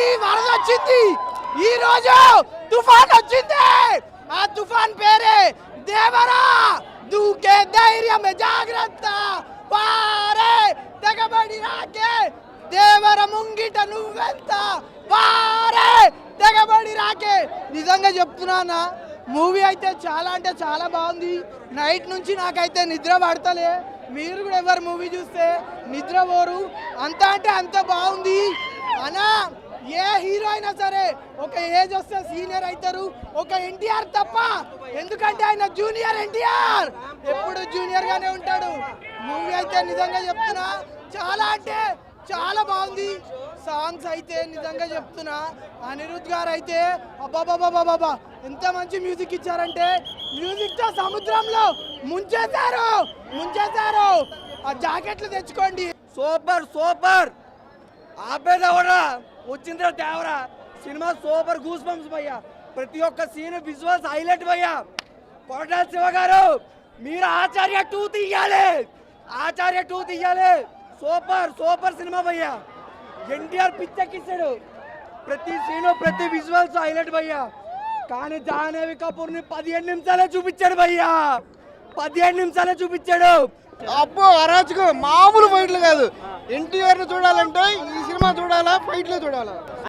మళ్ళీ వరద వచ్చింది. ఈ రోజు తుఫాన్ వచ్చింది. ఆ తుఫాన్ పేరే దేవరా. దూకే ధైర్యం జాగ్రత్త, పారే తెగబడి రాకే, దేవర ముంగిట నువ్వెంత, పారే తెగబడి రాకే. నిజంగా చెప్తున్నానా, మూవీ అయితే చాలా అంటే చాలా బాగుంది. నైట్ నుంచి నాకైతే నిద్ర పడతలే. మీరు కూడా ఎవరు మూవీ చూస్తే నిద్రపోరు, అంత అంటే అంత బాగుంది అనా. ఏ హీరో అయినా సరే ఒక ఏజ్ వస్తే సీనియర్ అవుతారు, ఒక ఎన్టీఆర్ తప్ప. ఎందుకంటే ఆయన జూనియర్ ఎన్టీఆర్, ఎప్పుడు జూనియర్ గానే ఉంటాడు. మూవీ అయితే నిజంగా చెప్తున్నా చాలా అంటే చాలా బాగుంది. సాంగ్స్ అయితే నిజంగా చెప్తున్నా, అనిరుద్ గారు అయితే అబ్బాబాబాబాబా ఎంత మంచి మ్యూజిక్ ఇచ్చారంటే, మ్యూజిక్ తో సముద్రంలో ముంచేశారు. ఆ జాకెట్లు తెచ్చుకోండి. Super super. ఆపేదవరా వచ్చిందిరా Devara. Cinema super, goose bumps భయ్యా. ప్రతి ఒక్క సీన్ విజువల్స్ హైలైట్ భయ్యా. కొరటాల శివ గారు మీరు ఆచార్య 2 తీయాలి. సూపర్ సినిమా భయ్యా. ఎన్టీఆర్ పిచ్చెక్కిస్తాడు. ప్రతి సీను ప్రతి విజువల్స్ హైలైట్ భయ్యా. కానీ జాహ్నవి కపూర్ ని 15 నిమిషాలే చూపించాడు భయ్యా. 15 నిమిషాలే చూపించాడు. అబ్బో అరాచకం, మామూలు ఫైట్లు కాదు. ఎన్టీఆర్ ని చూడాలంటే ఈ సినిమా చూడాలా, ఫైట్లు చూడాలా.